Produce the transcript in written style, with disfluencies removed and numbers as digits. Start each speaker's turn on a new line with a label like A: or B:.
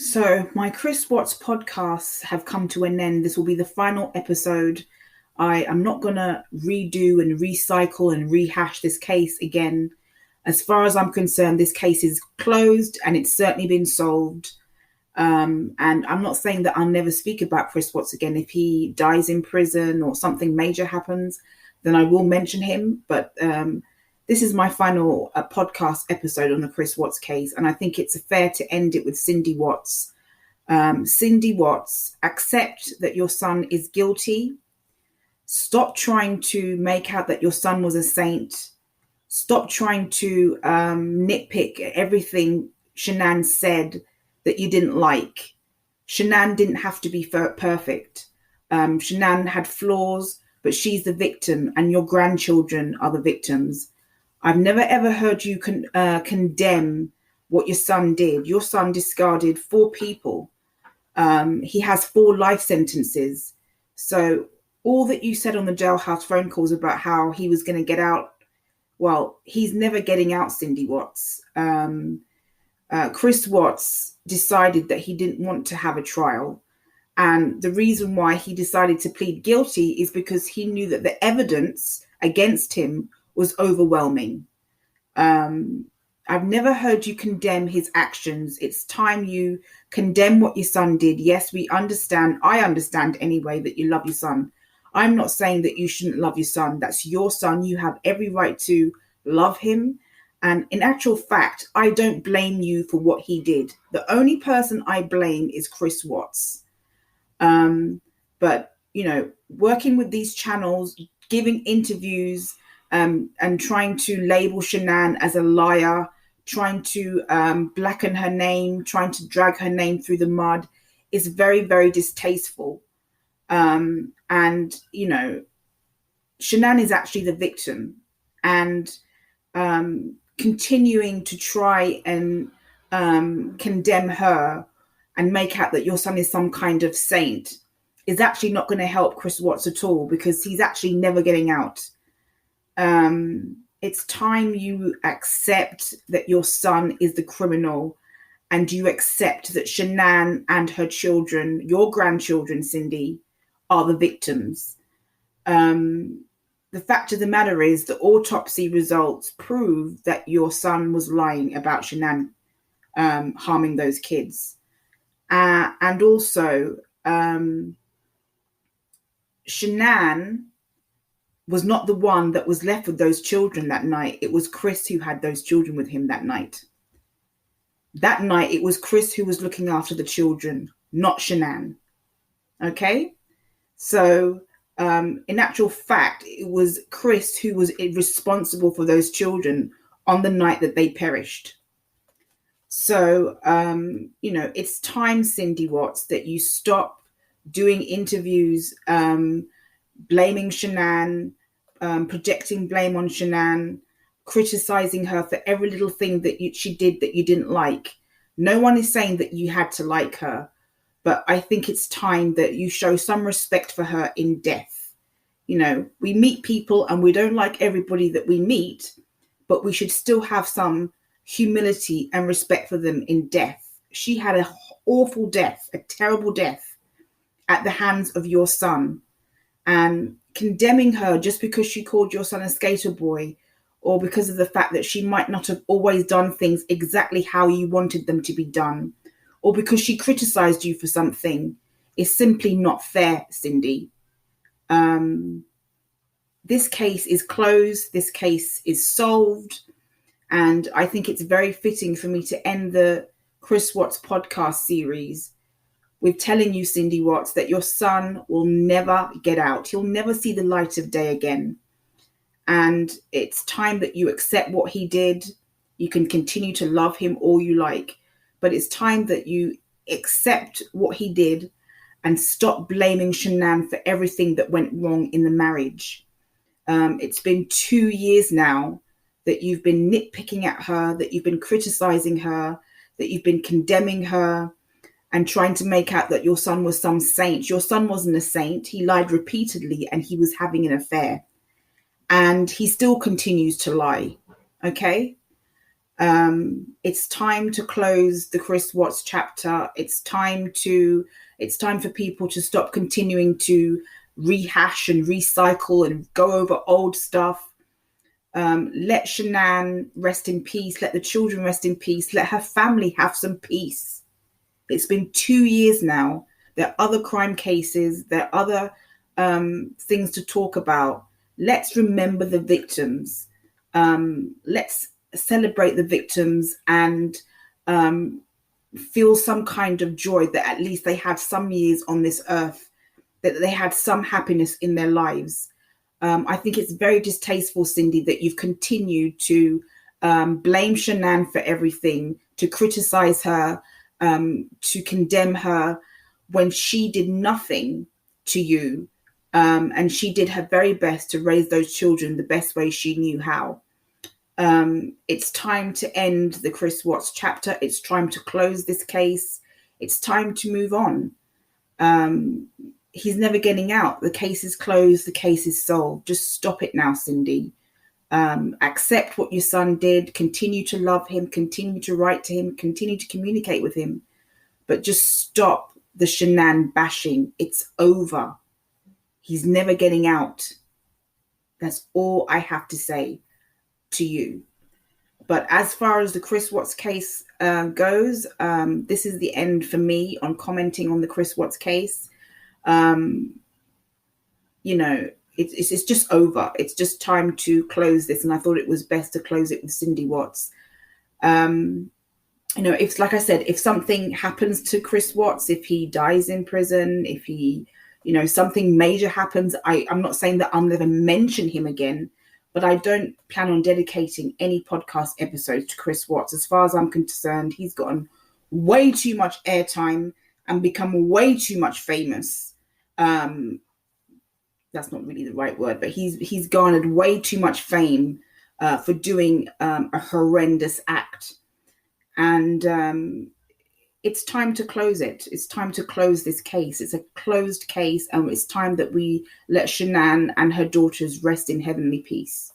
A: So my Chris Watts podcasts have come to an end. This will be the final episode. I am not going to redo and recycle and rehash this case again. As far as I'm concerned, this case is closed and it's certainly been solved. And I'm not saying that I'll never speak about Chris Watts again. If he dies in prison or something major happens, then I will mention him. But this is my final podcast episode on the Chris Watts case. And I think it's fair to end it with Cindy Watts. Cindy Watts, accept that your son is guilty. Stop trying to make out that your son was a saint. Stop trying to nitpick everything Shanann said that you didn't like. Shanann didn't have to be perfect. Shanann had flaws, but she's the victim and your grandchildren are the victims. I've never ever heard you condemn what your son did. Your son discarded 4 people. He has 4 life sentences. So all that you said on the jailhouse phone calls about how he was going to get out, well, he's never getting out, Cindy Watts. Chris Watts decided that he didn't want to have a trial. And the reason why he decided to plead guilty is because he knew that the evidence against him was overwhelming. I've never heard you condemn his actions. It's time you condemn what your son did. Yes, we understand. I understand anyway that you love your son. I'm not saying that you shouldn't love your son. That's your son. You have every right to love him. And in actual fact, I don't blame you for what he did. The only person I blame is Chris Watts. But, you know, working with these channels, giving interviews, and trying to label Shanann as a liar, trying to blacken her name, trying to drag her name through the mud is very, very distasteful. And, you know, Shanann is actually the victim. And continuing to try and condemn her and make out that your son is some kind of saint is actually not going to help Chris Watts at all, because he's actually never getting out. It's time you accept that your son is the criminal, and you accept that Shanann and her children, your grandchildren, Cindy, are the victims. The fact of the matter is the autopsy results prove that your son was lying about Shanann harming those kids. And also, Shanann was not the one that was left with those children that night. It was Chris who had those children with him that night. That night, it was Chris who was looking after the children, not Shanann. Okay? So, in actual fact, it was Chris who was responsible for those children on the night that they perished. So, you know, it's time, Cindy Watts, that you stop doing interviews, blaming Shanann, projecting blame on Shanann, criticizing her for every little thing that she did that you didn't like. No one is saying that you had to like her, but I think it's time that you show some respect for her in death. You know, we meet people and we don't like everybody that we meet, but we should still have some humility and respect for them in death. She had an awful death, a terrible death at the hands of your son. And condemning her just because she called your son a skater boy, or because of the fact that she might not have always done things exactly how you wanted them to be done, or because she criticized you for something, is simply not fair, Cindy. This case is closed. This case is solved. And I think it's very fitting for me to end the Chris Watts podcast series with telling you, Cindy Watts, that your son will never get out. He'll never see the light of day again. And it's time that you accept what he did. You can continue to love him all you like, but it's time that you accept what he did and stop blaming Shanann for everything that went wrong in the marriage. It's been 2 years now that you've been nitpicking at her, that you've been criticizing her, that you've been condemning her, and trying to make out that your son was some saint. Your son wasn't a saint. He lied repeatedly and he was having an affair. And he still continues to lie. Okay? It's time to close the Chris Watts chapter. It's time for people to stop continuing to rehash and recycle and go over old stuff. Let Shanann rest in peace. Let the children rest in peace. Let her family have some peace. It's been 2 years now. There are other crime cases. There are other things to talk about. Let's remember the victims. Let's celebrate the victims and feel some kind of joy that at least they had some years on this earth, that they had some happiness in their lives. I think it's very distasteful, Cindy, that you've continued to blame Shanann for everything, to criticize her, to condemn her when she did nothing to you. And she did her very best to raise those children the best way she knew how. It's time to end the Chris Watts chapter. It's time to close this case. It's time to move on. He's never getting out. The case is closed. The case is solved. Just stop it now, Cindy. Accept what your son did. Continue to love him. Continue to write to him. Continue to communicate with him. But just stop the Shanann bashing. It's over. He's never getting out. That's all I have to say to you. But as far as the Chris Watts case goes, this is the end for me on commenting on the Chris Watts case. It's just over. It's just time to close this, and I thought it was best to close it with Cindy Watts. It's like I said, if something happens to Chris Watts, if he dies in prison, if he, something major happens, I'm not saying that I'll never mention him again, but I don't plan on dedicating any podcast episodes to Chris Watts. As far as I'm concerned, he's gotten way too much airtime and become way too much famous. That's not really the right word, but he's garnered way too much fame for doing a horrendous act. And it's time to close it. It's time to close this case. It's a closed case, and it's time that we let Shanann and her daughters rest in heavenly peace.